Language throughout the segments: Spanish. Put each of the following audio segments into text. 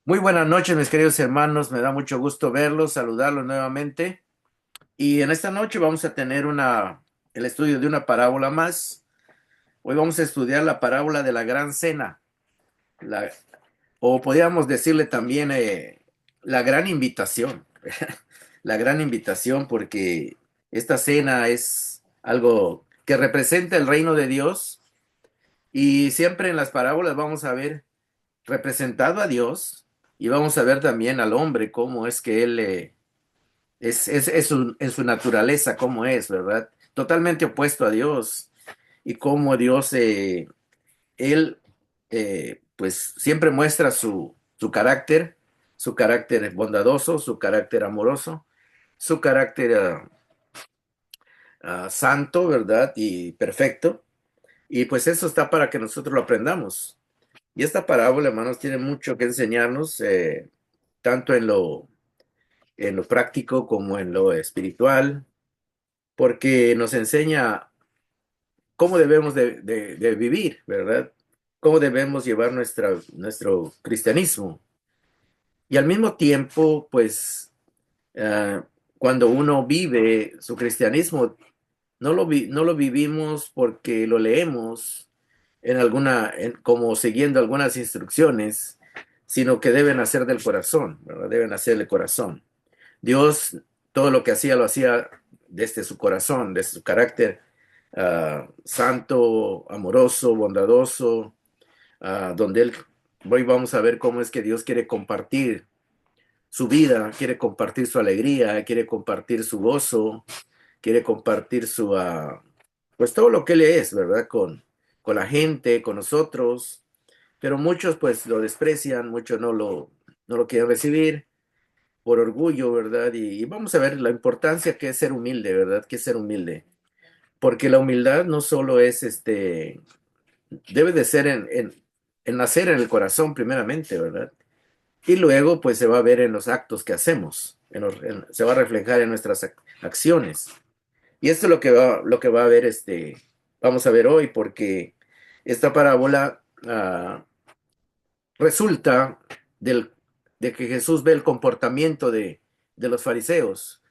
Muy buenas noches, mis queridos hermanos. Me da mucho gusto verlos, saludarlos nuevamente. Y en esta noche vamos a tener el estudio de una parábola más. Hoy vamos a estudiar la parábola de la gran cena, la- o podríamos decirle también la gran invitación. La gran invitación, porque esta cena es algo que representa el reino de Dios y siempre en las parábolas vamos a ver representado a Dios y vamos a ver también al hombre, cómo es que él en su naturaleza, cómo es, ¿verdad? Totalmente opuesto a Dios y cómo Dios, él, pues siempre muestra su carácter bondadoso, su carácter amoroso, su carácter santo, ¿verdad? Y perfecto. Y pues eso está para que nosotros lo aprendamos. Y esta parábola, hermanos, tiene mucho que enseñarnos, tanto en lo práctico como en lo espiritual, porque nos enseña cómo debemos de vivir, ¿verdad? Cómo debemos llevar nuestro cristianismo. Y al mismo tiempo, pues, cuando uno vive su cristianismo, no lo vivimos porque lo leemos como siguiendo algunas instrucciones, sino que deben hacer del corazón, ¿verdad? Deben hacer del corazón. Dios, todo lo que hacía, lo hacía desde su corazón, desde su carácter santo, amoroso, bondadoso, donde hoy vamos a ver cómo es que Dios quiere compartir su vida, quiere compartir su alegría, quiere compartir su gozo, quiere compartir pues todo lo que Él es, ¿verdad? Con la gente, con nosotros, pero muchos pues lo desprecian, muchos no lo quieren recibir por orgullo, ¿verdad? Y vamos a ver la importancia que es ser humilde, ¿verdad? Que es ser humilde. Porque la humildad no solo es debe de ser en nacer en el corazón primeramente, ¿verdad? Y luego pues se va a ver en los actos que hacemos, se va a reflejar en nuestras acciones. Y esto es lo que va a ver vamos a ver hoy, porque esta parábola resulta del, de que Jesús ve el comportamiento de los fariseos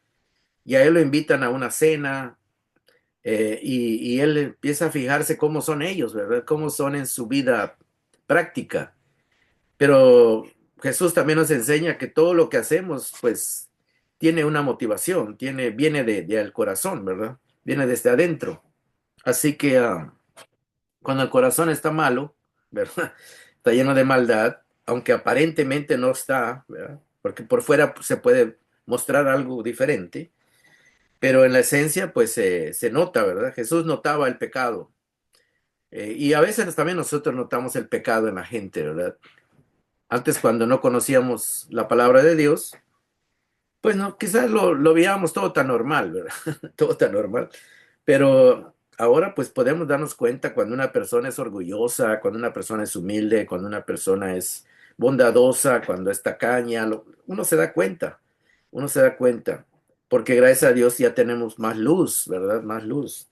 y a él lo invitan a una cena, y él empieza a fijarse cómo son ellos, ¿verdad? Cómo son en su vida práctica. Pero Jesús también nos enseña que todo lo que hacemos, pues, tiene una motivación, viene del corazón, ¿verdad? Viene desde adentro. Así que cuando el corazón está malo, ¿verdad? Está lleno de maldad, aunque aparentemente no está, ¿verdad? Porque por fuera pues, se puede mostrar algo diferente, pero en la esencia, pues se nota, ¿verdad? Jesús notaba el pecado. Y a veces también nosotros notamos el pecado en la gente, ¿verdad? Antes, cuando no conocíamos la palabra de Dios, pues no, quizás lo veíamos todo tan normal, ¿verdad? Todo tan normal. Pero ahora, pues podemos darnos cuenta cuando una persona es orgullosa, cuando una persona es humilde, cuando una persona es bondadosa, cuando es tacaña, uno se da cuenta, uno se da cuenta, porque gracias a Dios ya tenemos más luz, ¿verdad? Más luz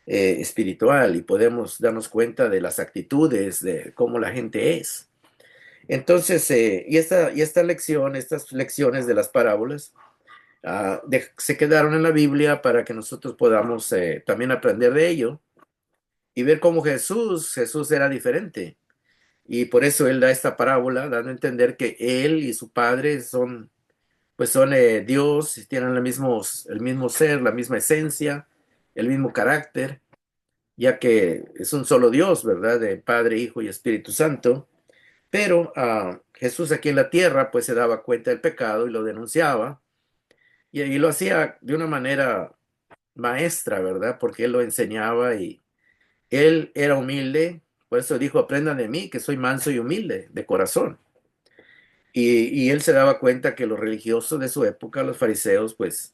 espiritual y podemos darnos cuenta de las actitudes, de cómo la gente es. Entonces, y esta lección, estas lecciones de las parábolas, se quedaron en la Biblia para que nosotros podamos también aprender de ello y ver cómo Jesús era diferente. Y por eso él da esta parábola, dando a entender que él y su padre son Dios, tienen el mismo ser, la misma esencia, el mismo carácter, ya que es un solo Dios, ¿verdad? De Padre, Hijo y Espíritu Santo. Pero Jesús aquí en la tierra, pues se daba cuenta del pecado y lo denunciaba, y lo hacía de una manera maestra, ¿verdad? Porque él lo enseñaba y él era humilde, por eso dijo, aprendan de mí, que soy manso y humilde de corazón. Y él se daba cuenta que los religiosos de su época, los fariseos, pues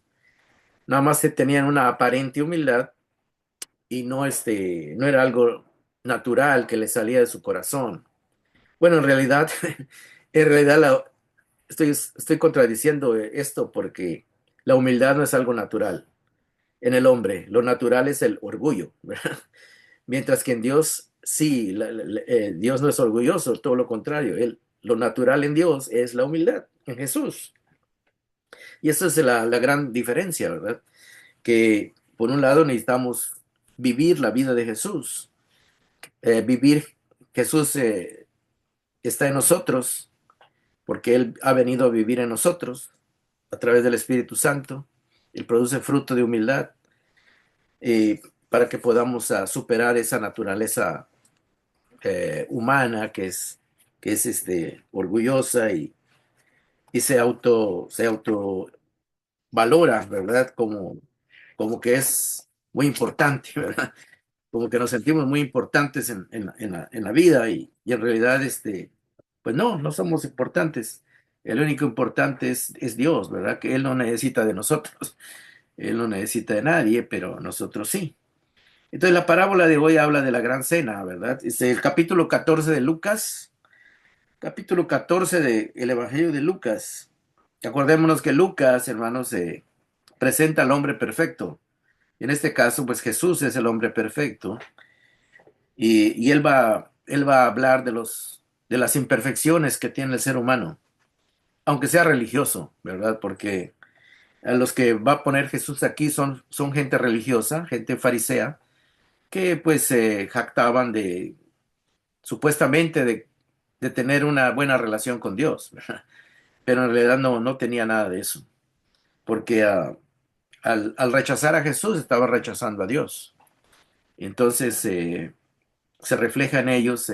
nada más tenían una aparente humildad y no era algo natural que le salía de su corazón. Bueno, en realidad, en realidad estoy contradiciendo esto porque la humildad no es algo natural en el hombre. Lo natural es el orgullo, ¿verdad? Mientras que en Dios sí, Dios no es orgulloso, todo lo contrario. Lo natural en Dios es la humildad, en Jesús. Y esa es la gran diferencia, ¿verdad? Que por un lado necesitamos vivir la vida de Jesús, vivir Jesús está en nosotros, porque Él ha venido a vivir en nosotros a través del Espíritu Santo. Él produce fruto de humildad para que podamos superar esa naturaleza humana que es orgullosa y se auto valora, ¿verdad? Como que es muy importante, ¿verdad? Como que nos sentimos muy importantes en la vida y en realidad, pues no somos importantes. El único importante es Dios, ¿verdad? Que Él no necesita de nosotros, Él no necesita de nadie, pero nosotros sí. Entonces la parábola de hoy habla de la gran cena, ¿verdad? Es el capítulo 14 de Lucas, capítulo 14 del Evangelio de Lucas. Acordémonos que Lucas, hermanos, presenta al hombre perfecto. En este caso, pues Jesús es el hombre perfecto y él va a hablar de las imperfecciones que tiene el ser humano, aunque sea religioso, ¿verdad? Porque a los que va a poner Jesús aquí son gente religiosa, gente farisea, que pues se jactaban supuestamente de tener una buena relación con Dios, ¿verdad? Pero en realidad no tenía nada de eso, porque al rechazar a Jesús estaba rechazando a Dios. Entonces se refleja en ellos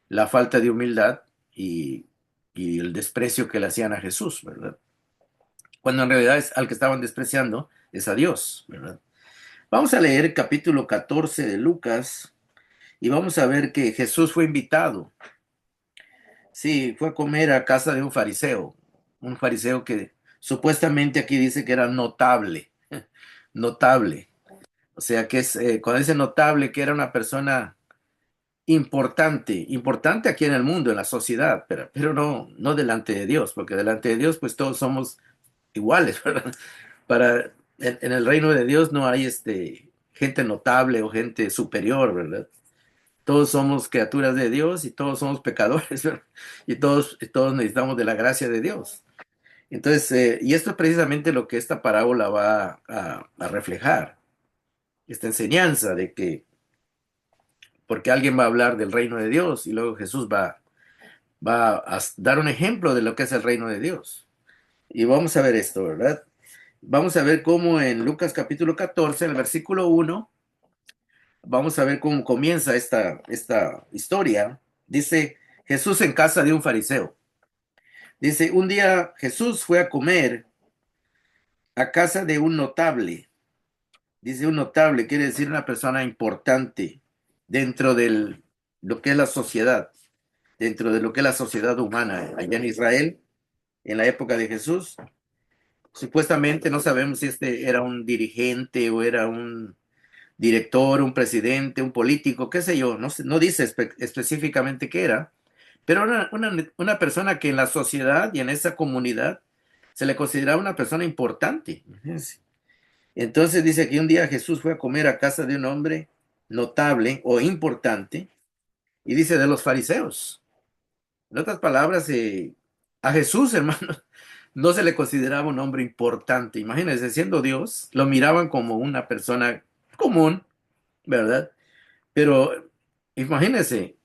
la falta de humildad y, y el desprecio que le hacían a Jesús, ¿verdad? Cuando en realidad al que estaban despreciando es a Dios, ¿verdad? Vamos a leer el capítulo 14 de Lucas y vamos a ver que Jesús fue invitado. Sí, fue a comer a casa de un fariseo que supuestamente aquí dice que era notable, notable. O sea, que cuando dice notable, que era una persona importante, importante aquí en el mundo, en la sociedad, pero no delante de Dios, porque delante de Dios pues todos somos iguales, ¿verdad? En el reino de Dios no hay gente notable o gente superior, ¿verdad? Todos somos criaturas de Dios y todos somos pecadores, ¿verdad? Y todos necesitamos de la gracia de Dios. Entonces, y esto es precisamente lo que esta parábola va a reflejar, esta enseñanza de que, porque alguien va a hablar del reino de Dios y luego Jesús va a dar un ejemplo de lo que es el reino de Dios. Y vamos a ver esto, ¿verdad? Vamos a ver cómo en Lucas capítulo 14, en el versículo 1, vamos a ver cómo comienza esta historia. Dice, Jesús en casa de un fariseo. Dice, un día Jesús fue a comer a casa de un notable. Dice un notable, quiere decir una persona importante dentro de lo que es la sociedad, dentro de lo que es la sociedad humana. Allá en Israel, en la época de Jesús, supuestamente no sabemos si este era un dirigente o era un director, un presidente, un político, qué sé yo, no dice específicamente qué era, pero una persona que en la sociedad y en esa comunidad se le consideraba una persona importante. Entonces dice que un día Jesús fue a comer a casa de un hombre notable o importante y dice de los fariseos. En otras palabras, a Jesús, hermano, no se le consideraba un hombre importante. Imagínense, siendo Dios, lo miraban como una persona común, ¿verdad? Pero imagínense,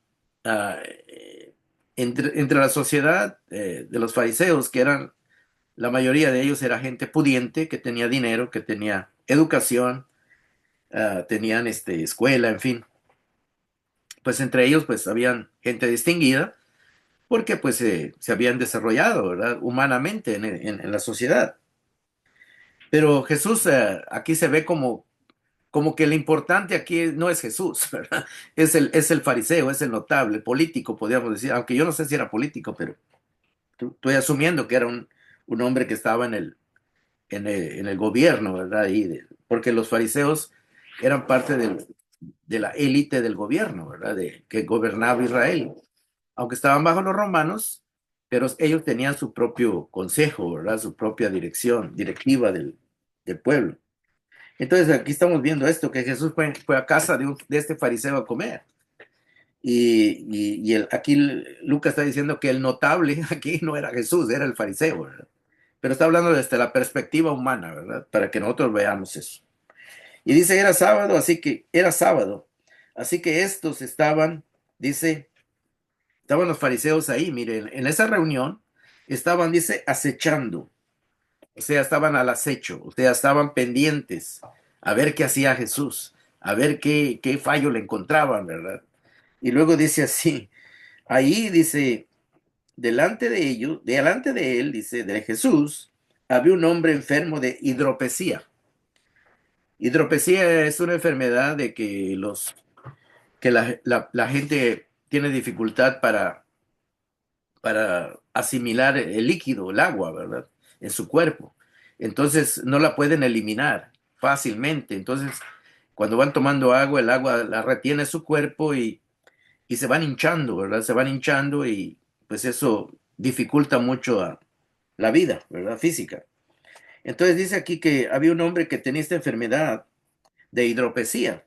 entre la sociedad de los fariseos, que eran, la mayoría de ellos era gente pudiente, que tenía dinero, que tenía educación, tenían escuela, en fin. Pues entre ellos, pues habían gente distinguida, porque pues se habían desarrollado, ¿verdad? Humanamente en la sociedad. Pero Jesús aquí se ve como que lo importante aquí no es Jesús, ¿verdad? Es el fariseo, es el notable, el político, podríamos decir, aunque yo no sé si era político, pero estoy asumiendo que era un hombre que estaba en el gobierno, ¿verdad? Porque los fariseos eran parte de la élite del gobierno, ¿verdad? Que gobernaba Israel, aunque estaban bajo los romanos, pero ellos tenían su propio consejo, ¿verdad? Su propia directiva del pueblo. Entonces aquí estamos viendo esto, que Jesús fue a casa de este fariseo a comer. Aquí Lucas está diciendo que el notable aquí no era Jesús, era el fariseo, ¿verdad? Pero está hablando desde la perspectiva humana, ¿verdad? Para que nosotros veamos eso. Y dice, era sábado, así que estos estaban, dice, estaban los fariseos ahí, miren, en esa reunión estaban, dice, acechando, o sea, estaban al acecho, o sea, estaban pendientes a ver qué hacía Jesús, a ver qué fallo le encontraban, ¿verdad? Y luego dice así, ahí dice, delante de él, dice, de Jesús, había un hombre enfermo de hidropesía. Hidropesía es una enfermedad de que la gente tiene dificultad para asimilar el líquido, el agua, ¿verdad? En su cuerpo. Entonces no la pueden eliminar fácilmente. Entonces, cuando van tomando agua, el agua la retiene su cuerpo y se van hinchando, ¿verdad? Se van hinchando y pues eso dificulta mucho la vida, ¿verdad? Física. Entonces dice aquí que había un hombre que tenía esta enfermedad de hidropesía.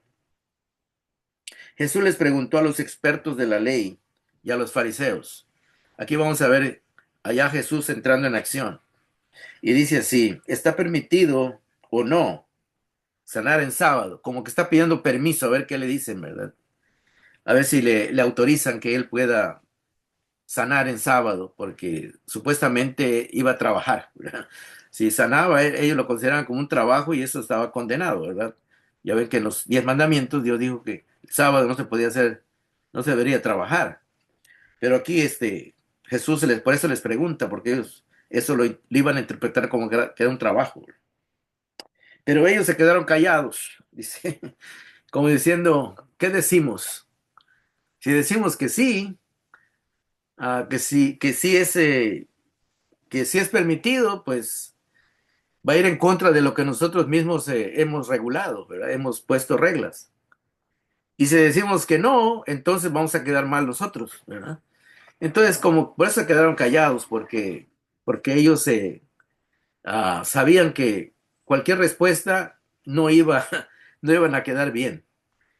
Jesús les preguntó a los expertos de la ley y a los fariseos. Aquí vamos a ver allá Jesús entrando en acción. Y dice así, ¿está permitido o no sanar en sábado? Como que está pidiendo permiso, a ver qué le dicen, ¿verdad? A ver si le autorizan que él pueda sanar en sábado, porque supuestamente iba a trabajar, ¿verdad? Si sanaba, ellos lo consideraban como un trabajo y eso estaba condenado, ¿verdad? Ya ven que en los 10 mandamientos Dios dijo que el sábado no se podía hacer, no se debería trabajar. Pero aquí por eso les pregunta, porque ellos eso lo iban a interpretar como que era un trabajo. Pero ellos se quedaron callados, dice, como diciendo, ¿qué decimos? Si decimos que sí, que sí es permitido, pues va a ir en contra de lo que nosotros mismos hemos regulado, ¿verdad? Hemos puesto reglas. Y si decimos que no, entonces vamos a quedar mal nosotros, ¿verdad? Entonces, como por eso se quedaron callados, porque ellos sabían que cualquier respuesta no iba, no iban a quedar bien.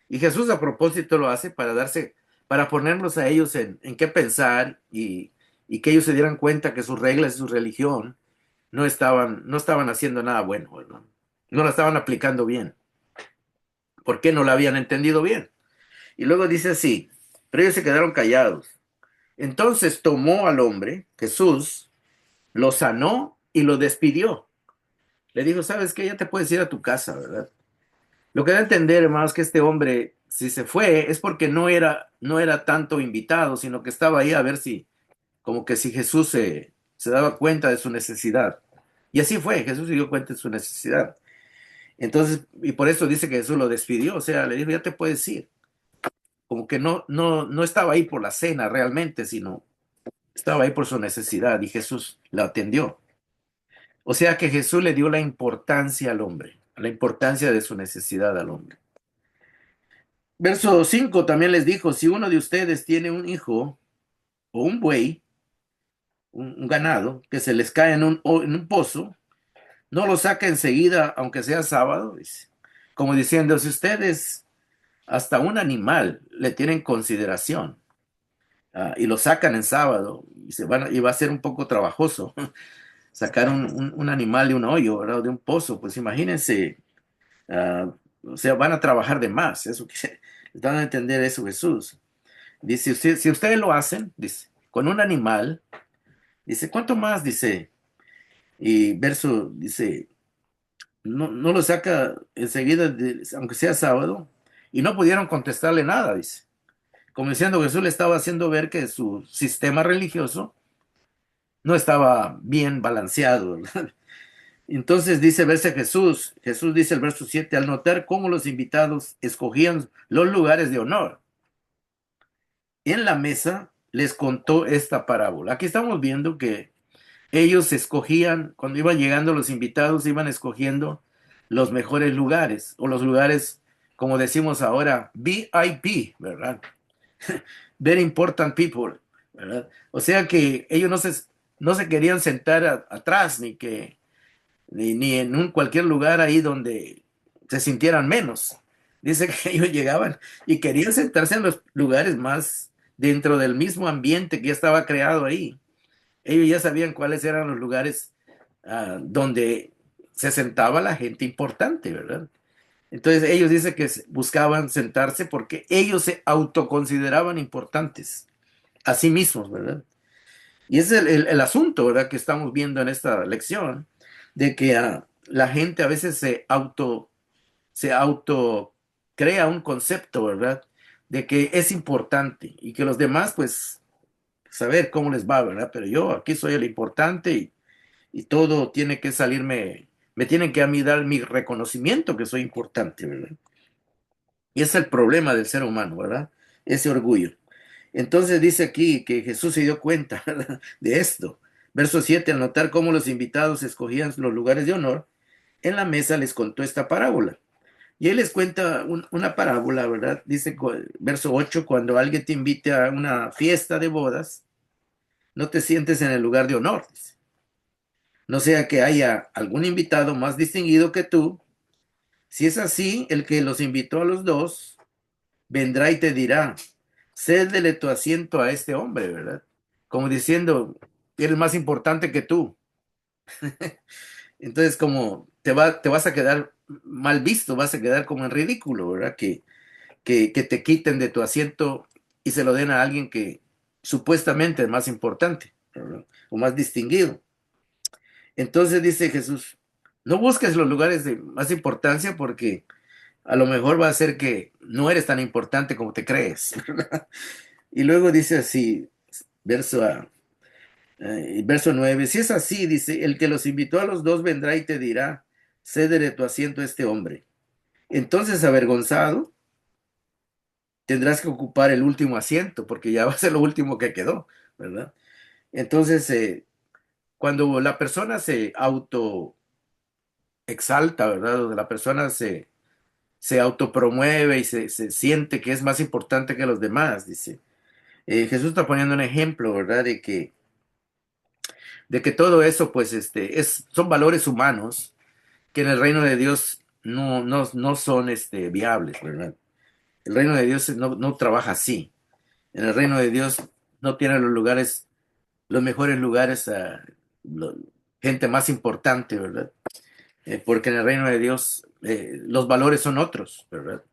Y Jesús a propósito lo hace para ponerlos a ellos en qué pensar y que ellos se dieran cuenta que sus reglas y su religión no estaban haciendo nada bueno, ¿verdad? No la estaban aplicando bien. ¿Por qué no la habían entendido bien? Y luego dice así, pero ellos se quedaron callados. Entonces tomó al hombre, Jesús, lo sanó y lo despidió. Le dijo, ¿sabes qué? Ya te puedes ir a tu casa, ¿verdad? Lo que da a entender, hermanos, que este hombre, si se fue, es porque no era tanto invitado, sino que estaba ahí a ver como que si Jesús se daba cuenta de su necesidad. Y así fue, Jesús se dio cuenta de su necesidad. Entonces, y por eso dice que Jesús lo despidió, o sea, le dijo, ya te puedes ir. Como que no estaba ahí por la cena realmente, sino estaba ahí por su necesidad y Jesús la atendió. O sea que Jesús le dio la importancia al hombre, la importancia de su necesidad al hombre. Verso 5 también les dijo, si uno de ustedes tiene un hijo o un buey, un ganado, que se les cae en un pozo, no lo saca enseguida, aunque sea sábado, dice. Como diciendo, si ustedes hasta un animal le tienen consideración y lo sacan en sábado y va a ser un poco trabajoso sacar un animal de un hoyo, ¿verdad? De un pozo, pues imagínense, o sea, van a trabajar de más, eso que dan a entender eso Jesús. Dice, si ustedes lo hacen, dice, con un animal, dice, ¿cuánto más? Dice, y verso, dice, no lo saca enseguida, aunque sea sábado, y no pudieron contestarle nada, dice. Como diciendo, Jesús le estaba haciendo ver que su sistema religioso no estaba bien balanceado, ¿verdad? Entonces dice, verse Jesús dice el verso 7 al notar cómo los invitados escogían los lugares de honor en la mesa, les contó esta parábola. Aquí estamos viendo que ellos escogían, cuando iban llegando los invitados, iban escogiendo los mejores lugares, o los lugares, como decimos ahora, VIP, ¿verdad? Very important people, ¿verdad? O sea que ellos no se querían sentar atrás, ni en cualquier lugar ahí donde se sintieran menos, Dice que ellos llegaban y querían sentarse en los lugares más dentro del mismo ambiente que ya estaba creado ahí. Ellos ya sabían cuáles eran los lugares donde se sentaba la gente importante, ¿verdad? Entonces ellos dicen que buscaban sentarse porque ellos se autoconsideraban importantes a sí mismos, ¿verdad? Y ese es el asunto, ¿verdad? Que estamos viendo en esta lección, de que la gente a veces se auto crea un concepto, ¿verdad? De que es importante y que los demás, pues, saber cómo les va, ¿verdad? Pero yo aquí soy el importante y todo tiene que salirme, me tienen que a mí dar mi reconocimiento que soy importante, ¿verdad? Y ese es el problema del ser humano, ¿verdad? Ese orgullo. Entonces dice aquí que Jesús se dio cuenta, ¿verdad?, de esto. Verso 7, al notar cómo los invitados escogían los lugares de honor, en la mesa les contó esta parábola. Y él les cuenta una parábola, ¿verdad? Dice, verso 8, cuando alguien te invite a una fiesta de bodas, no te sientes en el lugar de honor, dice. No sea que haya algún invitado más distinguido que tú. Si es así, el que los invitó a los dos vendrá y te dirá, cédele tu asiento a este hombre, ¿verdad? Como diciendo, eres más importante que tú. Entonces, como te vas a quedar mal visto, vas a quedar como en ridículo, ¿verdad? Que te quiten de tu asiento y se lo den a alguien que supuestamente es más importante, ¿verdad?, o más distinguido. Entonces dice Jesús, no busques los lugares de más importancia porque a lo mejor va a ser que no eres tan importante como te crees. Y luego dice así, verso, verso 9, si es así, dice, el que los invitó a los dos vendrá y te dirá, cédele tu asiento a este hombre. Entonces, avergonzado, tendrás que ocupar el último asiento, porque ya va a ser lo último que quedó, ¿verdad? Entonces, cuando la persona se auto exalta, ¿verdad? O la persona se autopromueve y se siente que es más importante que los demás, dice. Jesús está poniendo un ejemplo, ¿verdad? De que todo eso, pues, son valores humanos que en el reino de Dios no son, viables, ¿verdad? El reino de Dios no trabaja así. En el reino de Dios no tiene los mejores lugares, lo- gente más importante, ¿verdad? Porque en el reino de Dios los valores son otros, ¿verdad?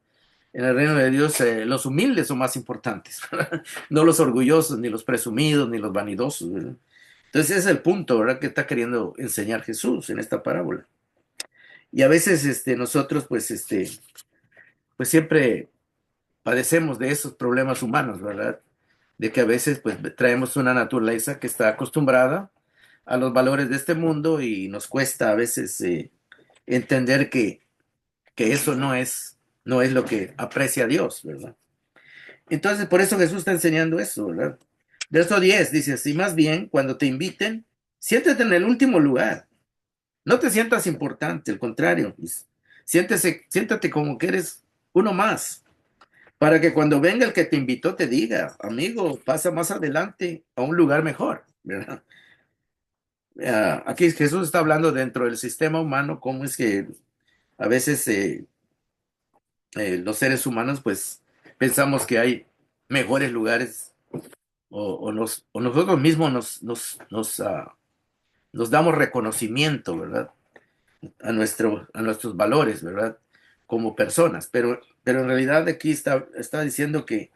En el reino de Dios los humildes son más importantes, ¿verdad? No los orgullosos, ni los presumidos, ni los vanidosos, ¿verdad? Entonces ese es el punto, ¿verdad?, que está queriendo enseñar Jesús en esta parábola. Y a veces nosotros, pues siempre padecemos de esos problemas humanos, ¿verdad? De que a veces pues traemos una naturaleza que está acostumbrada a los valores de este mundo y nos cuesta a veces entender que eso no es lo que aprecia Dios, ¿verdad? Entonces, por eso Jesús está enseñando eso, ¿verdad? Verso 10 dice así, más bien, cuando te inviten, siéntate en el último lugar. No te sientas importante, al contrario, siéntate como que eres uno más, para que cuando venga el que te invitó te diga, amigo, pasa más adelante a un lugar mejor, ¿verdad? Aquí Jesús está hablando dentro del sistema humano, cómo es que a veces los seres humanos pues pensamos que hay mejores lugares o nosotros mismos nos damos reconocimiento, ¿verdad?, a nuestros valores, ¿verdad?, como personas, pero en realidad aquí está diciendo que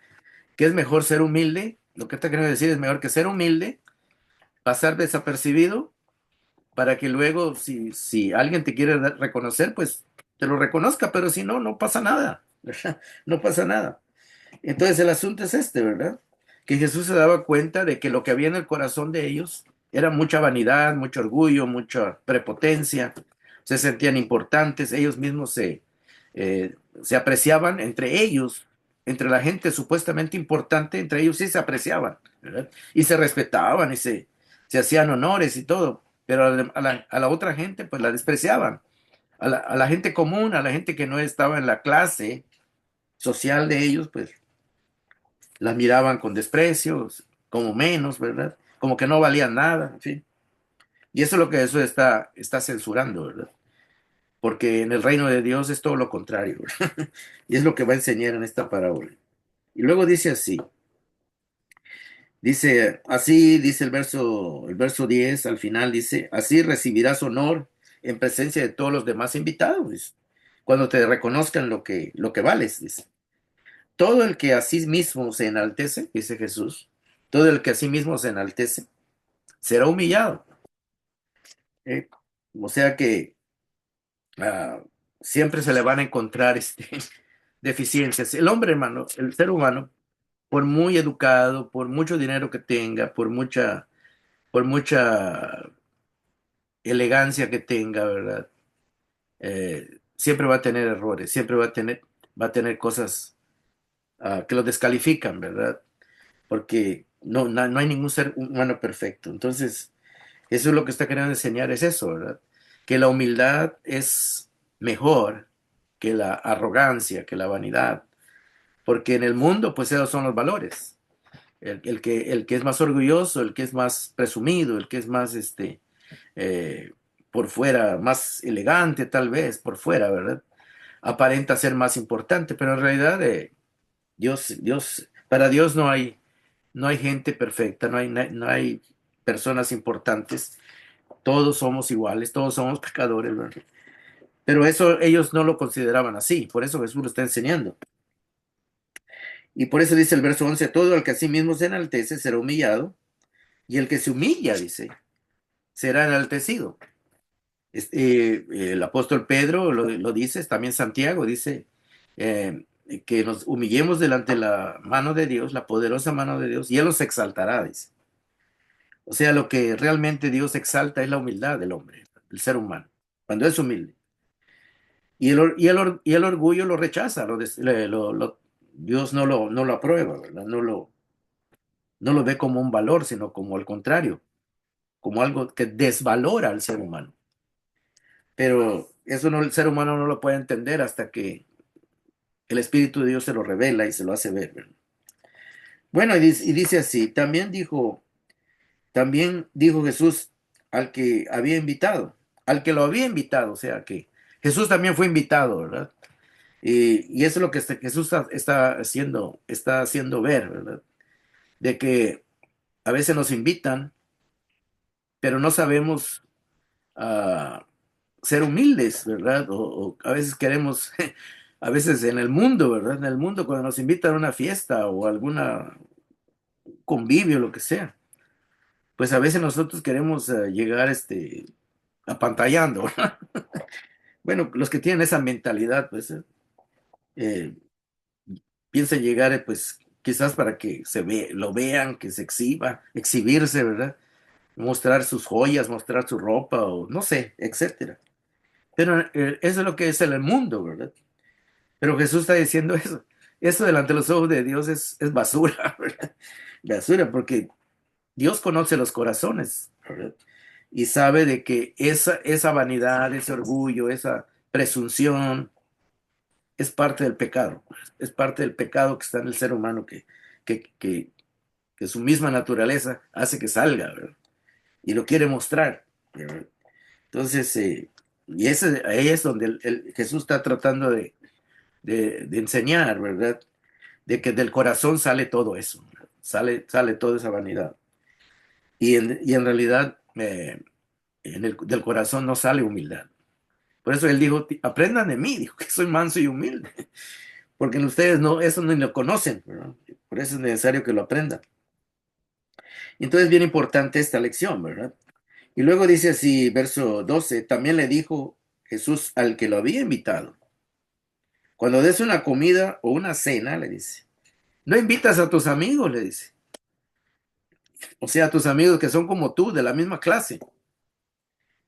es mejor ser humilde. Lo que está queriendo decir es mejor que ser humilde, pasar desapercibido, para que luego, si alguien te quiere reconocer, pues te lo reconozca, pero si no, no pasa nada, ¿verdad? No pasa nada. Entonces el asunto es ¿verdad? Que Jesús se daba cuenta de que lo que había en el corazón de ellos era mucha vanidad, mucho orgullo, mucha prepotencia, se sentían importantes, ellos mismos se apreciaban entre ellos, entre la gente supuestamente importante, entre ellos sí se apreciaban, ¿verdad? Y se respetaban y se hacían honores y todo, pero a la otra gente pues la despreciaban, a la gente común, a la gente que no estaba en la clase social de ellos, pues la miraban con desprecio, como menos, ¿verdad? Como que no valían nada, en fin. Y eso es lo que eso está censurando, ¿verdad? porque en el reino de Dios es todo lo contrario. Y es lo que va a enseñar en esta parábola. Y luego dice así, dice, así dice el verso 10 al final dice, así recibirás honor en presencia de todos los demás invitados, dice, cuando te reconozcan lo que vales, dice. Todo el que a sí mismo se enaltece, dice Jesús, todo el que a sí mismo se enaltece, será humillado. ¿Eh? O sea que ah, siempre se le van a encontrar deficiencias. El hombre, hermano, el ser humano, por muy educado, por mucho dinero que tenga, por mucha elegancia que tenga, ¿verdad? Siempre va a tener errores, siempre va a tener cosas que lo descalifican, ¿verdad? Porque no hay ningún ser humano perfecto. Entonces, eso es lo que está queriendo enseñar, es eso, ¿verdad? Que la humildad es mejor que la arrogancia, que la vanidad, porque en el mundo, pues esos son los valores. El que es más orgulloso, el que es más presumido, el que es más, eh, por fuera, más elegante tal vez, por fuera, ¿verdad? Aparenta ser más importante, pero en realidad para Dios no hay gente perfecta, no hay personas importantes, todos somos iguales, todos somos pecadores, ¿verdad? Pero eso ellos no lo consideraban así, por eso Jesús lo está enseñando. Y por eso dice el verso 11, todo el que a sí mismo se enaltece será humillado, y el que se humilla, dice, será enaltecido. El apóstol Pedro lo dice, también Santiago dice eh, que nos humillemos delante de la mano de Dios, la poderosa mano de Dios, y Él los exaltará, dice. O sea, lo que realmente Dios exalta es la humildad del hombre, del ser humano, cuando es humilde. Y el orgullo lo rechaza, Dios no lo aprueba, ¿verdad? No lo ve como un valor, sino como al contrario, como algo que desvalora al ser humano. Pero eso no, el ser humano no lo puede entender hasta que el Espíritu de Dios se lo revela y se lo hace ver, ¿verdad? Bueno, y dice así, también dijo Jesús al que había invitado, al que lo había invitado, o sea que Jesús también fue invitado, ¿verdad? Y eso es lo que Jesús está haciendo ver, ¿verdad? De que a veces nos invitan, pero no sabemos ah, ser humildes, ¿verdad? O a veces queremos, a veces en el mundo, ¿verdad? En el mundo cuando nos invitan a una fiesta o alguna convivio, lo que sea, pues a veces nosotros queremos llegar apantallando, ¿verdad? Bueno, los que tienen esa mentalidad, pues eh, piensan llegar, pues quizás para que lo vean, que se exhibirse, ¿verdad? Mostrar sus joyas, mostrar su ropa o no sé, etcétera. Pero eso es lo que es en el mundo, ¿verdad? Pero Jesús está diciendo eso. Eso delante de los ojos de Dios es basura, ¿verdad? Basura, porque Dios conoce los corazones, ¿verdad? Y sabe de que esa vanidad, ese orgullo, esa presunción es parte del pecado. Es parte del pecado que está en el ser humano que, que, que su misma naturaleza hace que salga, ¿verdad? Y lo quiere mostrar, ¿verdad? Entonces, ahí es donde Jesús está tratando de enseñar, ¿verdad? De que del corazón sale todo eso, ¿verdad? Sale toda esa vanidad. Y en realidad, del corazón no sale humildad. Por eso él dijo, aprendan de mí, dijo que soy manso y humilde, porque ustedes no, eso no lo conocen, ¿verdad? Por eso es necesario que lo aprendan. Entonces, bien importante esta lección, ¿verdad? Y luego dice así, verso 12, también le dijo Jesús al que lo había invitado, cuando des una comida o una cena, le dice, no invitas a tus amigos, le dice, o sea, a tus amigos que son como tú, de la misma clase,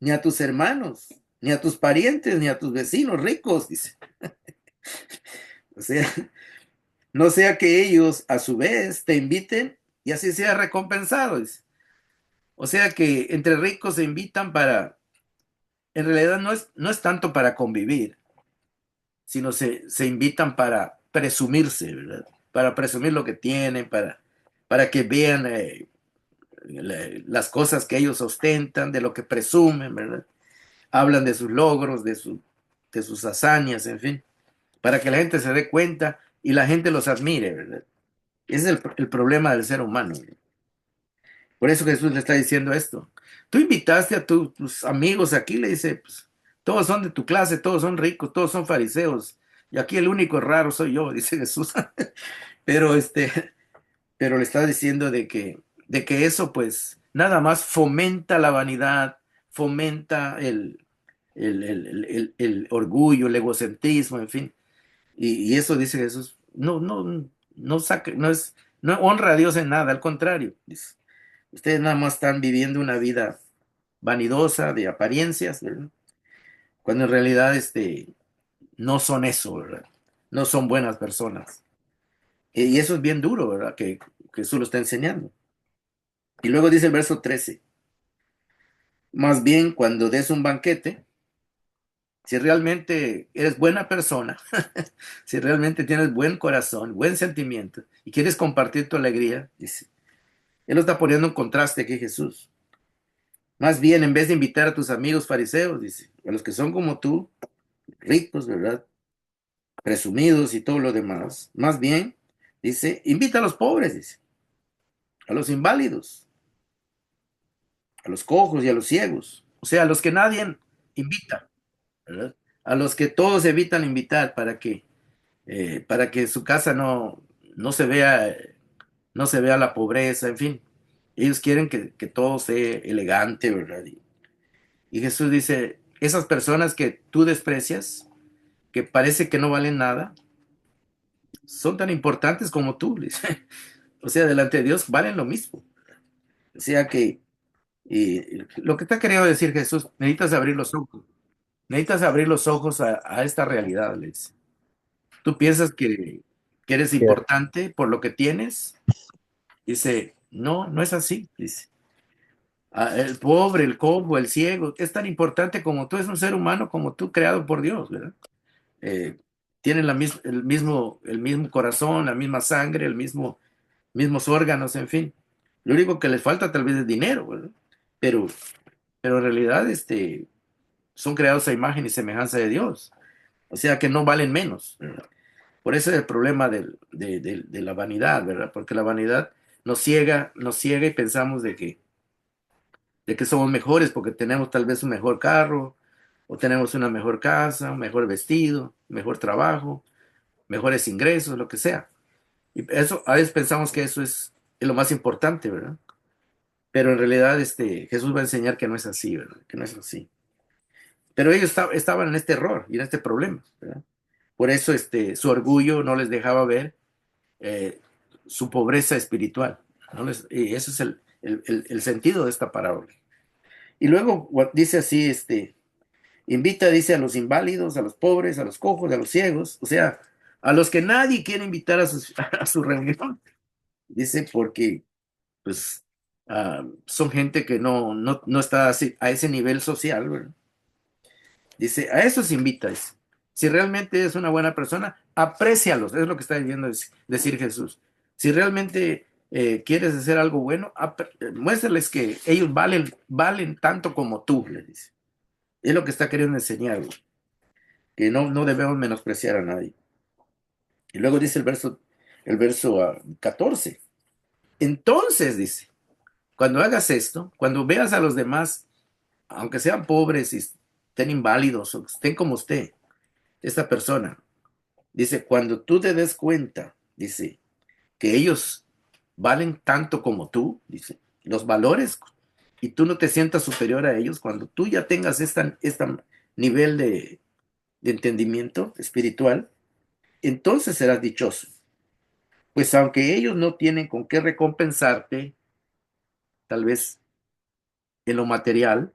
ni a tus hermanos, ni a tus parientes, ni a tus vecinos ricos, dice. O sea, no sea que ellos a su vez te inviten y así sea recompensado, dice. O sea que entre ricos se invitan en realidad no es tanto para convivir, sino se invitan para presumirse, ¿verdad? Para presumir lo que tienen, para que vean las cosas que ellos ostentan, de lo que presumen, ¿verdad? Hablan de sus logros, de sus hazañas, en fin, para que la gente se dé cuenta y la gente los admire, ¿verdad? Ese es el problema del ser humano. Por eso Jesús le está diciendo esto. Tú invitaste a tus amigos aquí, le dice, pues, todos son de tu clase, todos son ricos, todos son fariseos, y aquí el único raro soy yo, dice Jesús. Pero pero le está diciendo de que eso pues nada más fomenta la vanidad, fomenta el orgullo, el egocentrismo, en fin. Y eso dice Jesús, no honra a Dios en nada, al contrario, dice. Ustedes nada más están viviendo una vida vanidosa, de apariencias, ¿verdad? Cuando en realidad no son eso, ¿verdad? No son buenas personas. Y eso es bien duro, ¿verdad? Que Jesús lo está enseñando. Y luego dice el verso 13, más bien cuando des un banquete, si realmente eres buena persona, si realmente tienes buen corazón, buen sentimiento y quieres compartir tu alegría, dice, él lo está poniendo en contraste aquí Jesús. Más bien, en vez de invitar a tus amigos fariseos, dice, a los que son como tú, ricos, ¿verdad? Presumidos y todo lo demás, más bien, dice, invita a los pobres, dice, a los inválidos, a los cojos y a los ciegos, o sea, a los que nadie invita, ¿verdad? A los que todos evitan invitar para que su casa no se vea, no se vea la pobreza, en fin. Ellos quieren que todo sea elegante, ¿verdad? Y Jesús dice, esas personas que tú desprecias, que parece que no valen nada, son tan importantes como tú, dice. O sea, delante de Dios valen lo mismo. O sea que lo que está queriendo decir Jesús, necesitas abrir los ojos. Necesitas abrir los ojos a esta realidad, le dice. Tú piensas que eres Cierto. importante por lo que tienes. Dice, no, no es así. Dice, "Ah, el pobre, el cojo, el ciego, es tan importante como tú, es un ser humano como tú, creado por Dios, ¿verdad? Eh, tienen el mismo corazón, la misma sangre, mismos órganos, en fin. Lo único que les falta tal vez es dinero, ¿verdad? Pero, pero en realidad son creados a imagen y semejanza de Dios. O sea que no valen menos, ¿verdad? Por eso es el problema de la vanidad, ¿verdad? Porque la vanidad nos ciega y pensamos de que somos mejores porque tenemos tal vez un mejor carro, o tenemos una mejor casa, un mejor vestido, mejor trabajo, mejores ingresos, lo que sea. Y eso, a veces pensamos que eso es lo más importante, ¿verdad? Pero en realidad Jesús va a enseñar que no es así, ¿verdad? Que no es así. Pero ellos estaban en este error y en este problema, ¿verdad? Por eso su orgullo no les dejaba ver eh, su pobreza espiritual. Y ese es el sentido de esta parábola. Y luego dice así, invita, dice, a los inválidos, a los pobres, a los cojos, a los ciegos, o sea, a los que nadie quiere invitar a su reunión. Dice, porque pues son gente que no está a ese nivel social, ¿verdad? Dice, a esos invita. Dice. Si realmente es una buena persona, aprécialos, es lo que está diciendo decir Jesús. Si realmente quieres hacer algo bueno, muéstrales que ellos valen tanto como tú, le dice. Es lo que está queriendo enseñar, güey, que no debemos menospreciar a nadie. Y luego dice el verso 14. Entonces, dice, cuando hagas esto, cuando veas a los demás, aunque sean pobres y estén inválidos o estén como usted, esta persona, dice, cuando tú te des cuenta, dice, que ellos valen tanto como tú, dice, los valores y tú no te sientas superior a ellos, cuando tú ya tengas este nivel de entendimiento espiritual, entonces serás dichoso. Pues aunque ellos no tienen con qué recompensarte, tal vez en lo material,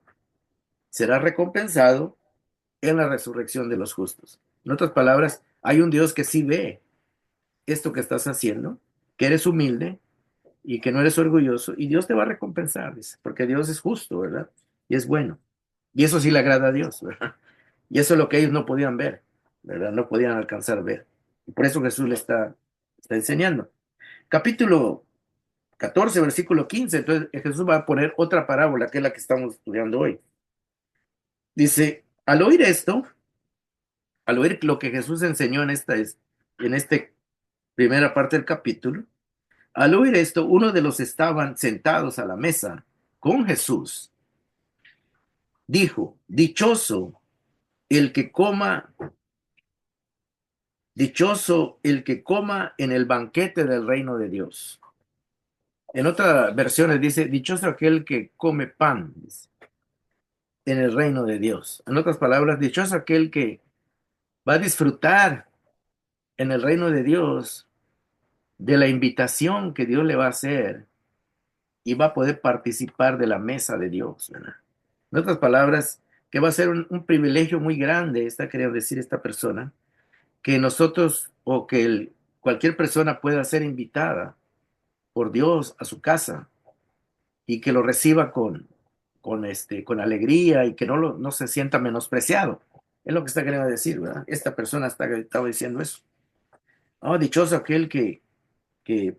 serás recompensado en la resurrección de los justos. En otras palabras, hay un Dios que sí ve esto que estás haciendo, que eres humilde y que no eres orgulloso, y Dios te va a recompensar, dice, porque Dios es justo, ¿verdad? Y es bueno. Y eso sí le agrada a Dios, ¿verdad? Y eso es lo que ellos no podían ver, ¿verdad? No podían alcanzar a ver. Y por eso Jesús le está enseñando. Capítulo 14, versículo 15. Entonces Jesús va a poner otra parábola, que es la que estamos estudiando hoy. Dice, al oír esto, al oír lo que Jesús enseñó en esta primera parte del capítulo, al oír esto, uno de los que estaban sentados a la mesa con Jesús dijo, el que coma, dichoso el que coma en el banquete del reino de Dios. En otras versiones dice, dichoso aquel que come pan, dice, en el reino de Dios. En otras palabras, dichoso aquel que va a disfrutar en el reino de Dios de la invitación que Dios le va a hacer y va a poder participar de la mesa de Dios, ¿verdad? En otras palabras, que va a ser un privilegio muy grande, está queriendo decir esta persona, que nosotros o que cualquier persona pueda ser invitada por Dios a su casa y que lo reciba con alegría y que no se sienta menospreciado. Es lo que está queriendo decir, ¿verdad? Esta persona estaba diciendo eso. Oh, dichoso aquel que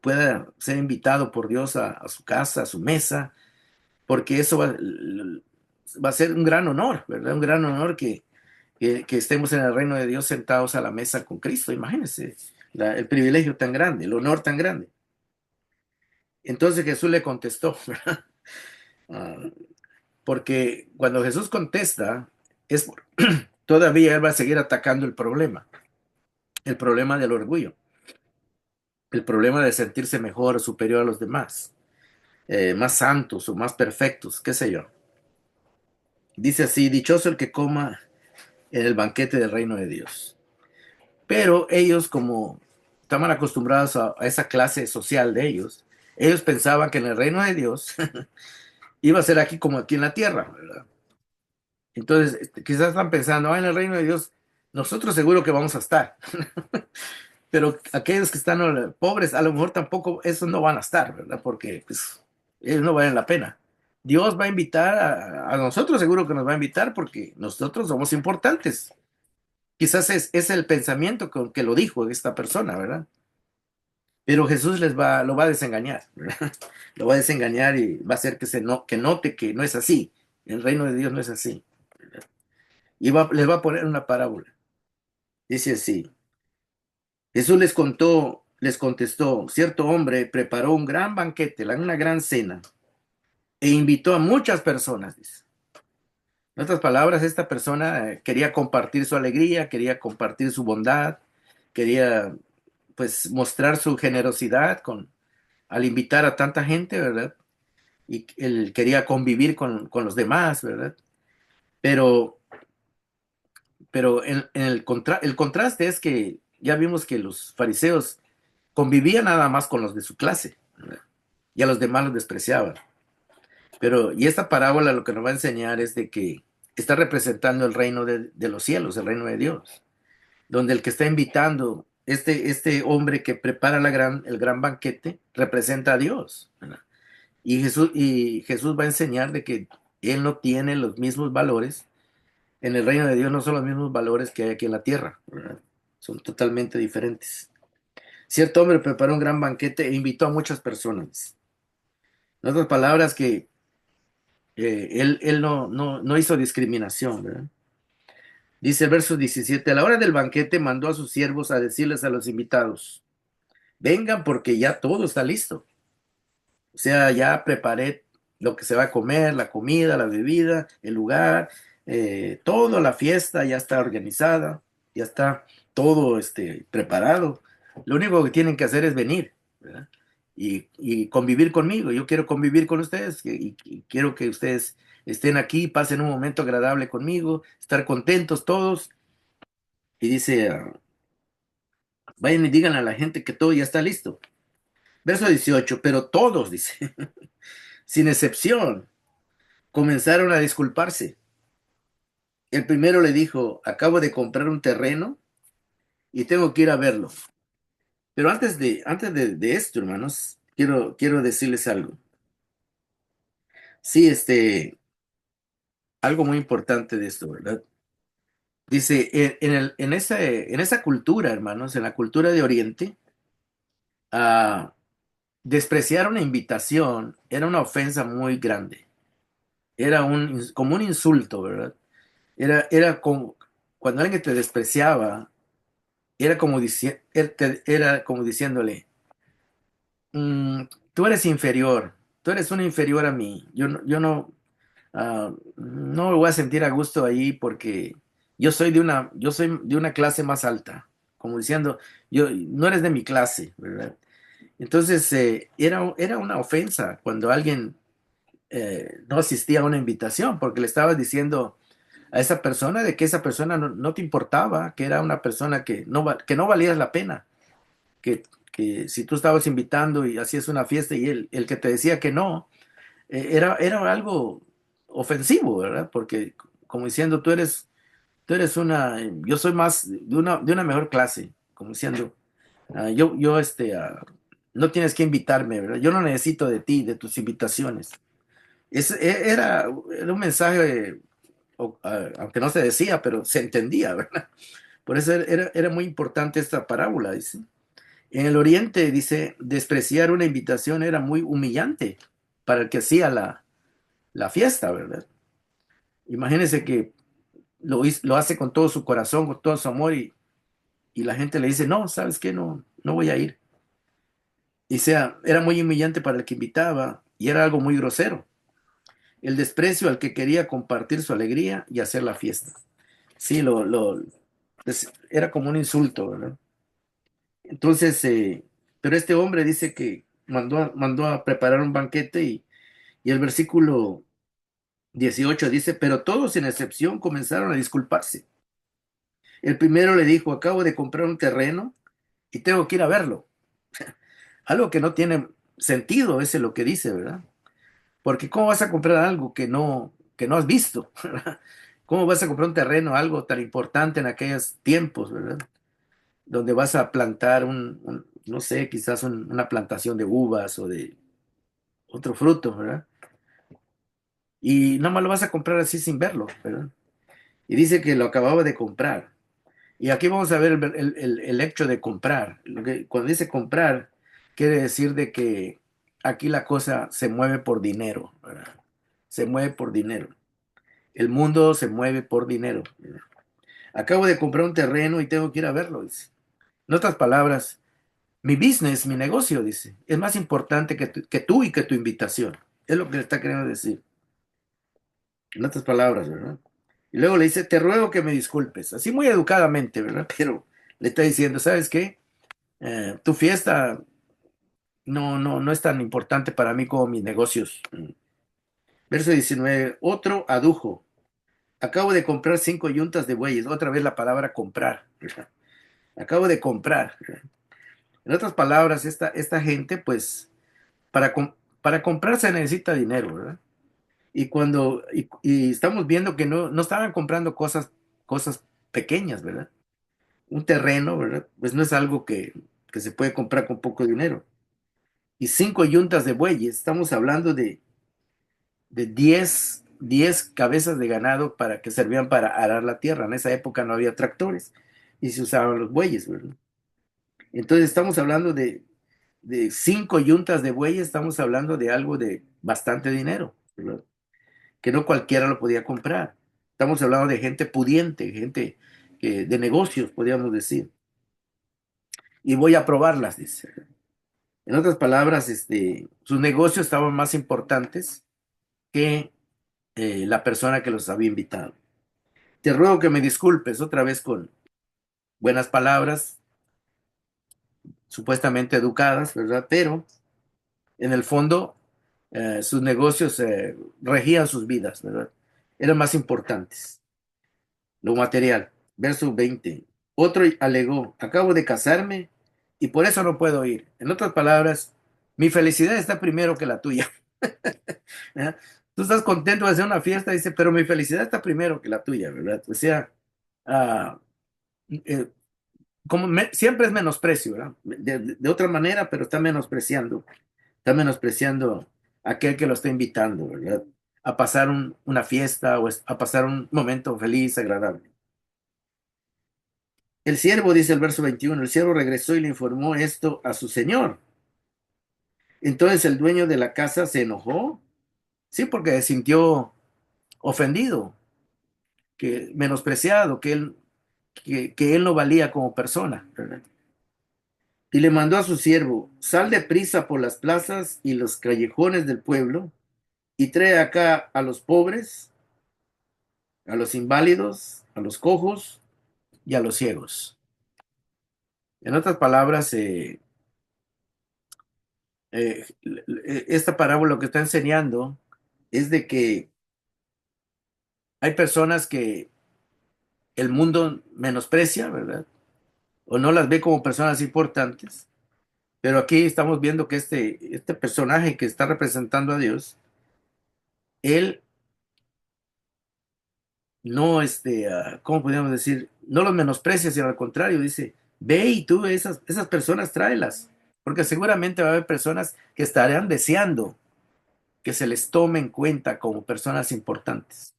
pueda ser invitado por Dios a su casa, a su mesa, porque eso va a ser un gran honor, ¿verdad? Un gran honor que estemos en el reino de Dios sentados a la mesa con Cristo. Imagínense el privilegio tan grande, el honor tan grande. Entonces Jesús le contestó, ¿verdad? Ah, porque cuando Jesús contesta, todavía él va a seguir atacando el problema del orgullo, el problema de sentirse mejor o superior a los demás, más santos o más perfectos, qué sé yo. Dice así, dichoso el que coma en el banquete del reino de Dios. Pero ellos, como estaban acostumbrados a esa clase social de ellos pensaban que en el reino de Dios iba a ser aquí como aquí en la tierra, ¿verdad? Entonces, quizás están pensando, en el reino de Dios, nosotros seguro que vamos a estar. Pero aquellos que están pobres, a lo mejor tampoco, esos no van a estar, ¿verdad? Porque pues, ellos no valen la pena. Dios va a invitar a nosotros, seguro que nos va a invitar porque nosotros somos importantes. Quizás es el pensamiento con que lo dijo esta persona, ¿verdad? Pero Jesús lo va a desengañar, ¿verdad? Lo va a desengañar y va a hacer que note que no es así. El reino de Dios no es así, ¿verdad? Y les va a poner una parábola. Dice así, Jesús les contestó, cierto hombre preparó un gran banquete, una gran cena, e invitó a muchas personas, dice. En otras palabras, esta persona quería compartir su alegría, quería compartir su bondad, quería pues mostrar su generosidad al invitar a tanta gente, ¿verdad? Y él quería convivir con los demás, ¿verdad? Pero, pero el contraste es que ya vimos que los fariseos convivían nada más con los de su clase, ¿verdad? Y a los demás los despreciaban. Y esta parábola lo que nos va a enseñar es de que está representando el reino de los cielos, el reino de Dios, donde el que está invitando, este hombre que prepara el gran banquete, representa a Dios, ¿verdad? Y Jesús va a enseñar de que él no tiene los mismos valores. En el reino de Dios no son los mismos valores que hay aquí en la tierra, ¿verdad? Son totalmente diferentes. Cierto hombre preparó un gran banquete e invitó a muchas personas. En otras palabras, que él no hizo discriminación, ¿verdad? Dice el verso 17, a la hora del banquete mandó a sus siervos a decirles a los invitados, vengan porque ya todo está listo. O sea, ya preparé lo que se va a comer, la comida, la bebida, el lugar, toda la fiesta ya está organizada, ya está todo preparado. Lo único que tienen que hacer es venir, ¿verdad? Y convivir conmigo. Yo quiero convivir con ustedes y quiero que ustedes estén aquí, pasen un momento agradable conmigo, estar contentos todos. Y dice, vayan y digan a la gente que todo ya está listo. Verso 18, pero todos, dice, sin excepción, comenzaron a disculparse. El primero le dijo, acabo de comprar un terreno y tengo que ir a verlo. Pero antes de esto, hermanos, quiero decirles algo. Sí, algo muy importante de esto, ¿verdad? Dice, en esa cultura, hermanos, en la cultura de Oriente, ah, despreciar una invitación era una ofensa muy grande. Era como un insulto, ¿verdad? Era cuando alguien te despreciaba, era como, era como diciéndole, "Mm, tú eres inferior, tú eres un inferior a mí, yo no, no me voy a sentir a gusto ahí porque yo soy de una clase más alta, como diciendo, no eres de mi clase, ¿verdad? Entonces, era una ofensa cuando alguien no asistía a una invitación, porque le estabas diciendo a esa persona de que esa persona no te importaba, que era una persona que no valías la pena, que, que si tú estabas invitando y hacías una fiesta y el que te decía que no, era algo ofensivo, ¿verdad? Porque como diciendo, tú eres yo soy más de una mejor clase, como diciendo, no tienes que invitarme, ¿verdad? Yo no necesito de ti, de tus invitaciones. Era un mensaje, aunque no se decía, pero se entendía, ¿verdad? Por eso era muy importante esta parábola, dice. En el Oriente, dice, despreciar una invitación era muy humillante para el que hacía la fiesta, ¿verdad? Imagínense que lo hace con todo su corazón, con todo su amor y la gente le dice, no, ¿sabes qué? No, no voy a ir. Y sea, era muy humillante para el que invitaba y era algo muy grosero. El desprecio al que quería compartir su alegría y hacer la fiesta. Sí, era como un insulto, ¿verdad? Entonces, pero este hombre dice que mandó a preparar un banquete y el versículo 18 dice, pero todos sin excepción comenzaron a disculparse. El primero le dijo, acabo de comprar un terreno y tengo que ir a verlo. Algo que no tiene sentido, ese es lo que dice, ¿verdad? Porque ¿cómo vas a comprar algo que no has visto? ¿Verdad? ¿Cómo vas a comprar un terreno, algo tan importante en aquellos tiempos, ¿verdad? Donde vas a plantar no sé, quizás una plantación de uvas o de otro fruto, ¿verdad? Y nada más lo vas a comprar así sin verlo, ¿verdad? Y dice que lo acababa de comprar. Y aquí vamos a ver el hecho de comprar. Cuando dice comprar, quiere decir de que aquí la cosa se mueve por dinero, ¿verdad? Se mueve por dinero. El mundo se mueve por dinero. Acabo de comprar un terreno y tengo que ir a verlo, dice. En otras palabras, mi business, mi negocio, dice, es más importante que tú y que tu invitación. Es lo que le está queriendo decir. En otras palabras, ¿verdad? Y luego le dice, te ruego que me disculpes. Así muy educadamente, ¿verdad? Pero le está diciendo, ¿sabes qué? Tu fiesta no es tan importante para mí como mis negocios. Verso 19, otro adujo. Acabo de comprar 5 yuntas de bueyes. Otra vez la palabra comprar. Acabo de comprar. En otras palabras, esta gente, pues, para comprar se necesita dinero, ¿verdad? Y estamos viendo que no estaban comprando cosas pequeñas, ¿verdad? Un terreno, ¿verdad? Pues no es algo que se puede comprar con poco dinero. Y 5 yuntas de bueyes, estamos hablando de 10 cabezas de ganado para que servían para arar la tierra. En esa época no había tractores y se usaban los bueyes, ¿verdad? Entonces estamos hablando de 5 yuntas de bueyes, estamos hablando de algo de bastante dinero, ¿verdad? Que no cualquiera lo podía comprar. Estamos hablando de gente pudiente, gente de negocios, podríamos decir. Y voy a probarlas, dice. En otras palabras, sus negocios estaban más importantes que la persona que los había invitado. Te ruego que me disculpes otra vez con buenas palabras, supuestamente educadas, ¿verdad? Pero en el fondo sus negocios regían sus vidas, ¿verdad? Eran más importantes. Lo material. Verso 20. Otro alegó, acabo de casarme y por eso no puedo ir. En otras palabras, mi felicidad está primero que la tuya. ¿Verdad? Tú estás contento de hacer una fiesta, dice, pero mi felicidad está primero que la tuya, ¿verdad? O sea, ah, eh, siempre es menosprecio, ¿verdad? De otra manera, pero está menospreciando a aquel que lo está invitando, ¿verdad? A pasar una fiesta o a pasar un momento feliz, agradable. El siervo, dice el verso 21, el siervo regresó y le informó esto a su señor. Entonces el dueño de la casa se enojó, sí, porque se sintió ofendido, que menospreciado, que él que él no valía como persona, ¿verdad? Y le mandó a su siervo, sal deprisa por las plazas y los callejones del pueblo y trae acá a los pobres, a los inválidos, a los cojos y a los ciegos. En otras palabras, esta parábola lo que está enseñando es de que hay personas que el mundo menosprecia, ¿verdad? O no las ve como personas importantes. Pero aquí estamos viendo que este personaje que está representando a Dios, él no, ¿cómo podríamos decir? No los menosprecia, sino al contrario, dice, ve y tú esas personas tráelas, porque seguramente va a haber personas que estarán deseando que se les tome en cuenta como personas importantes.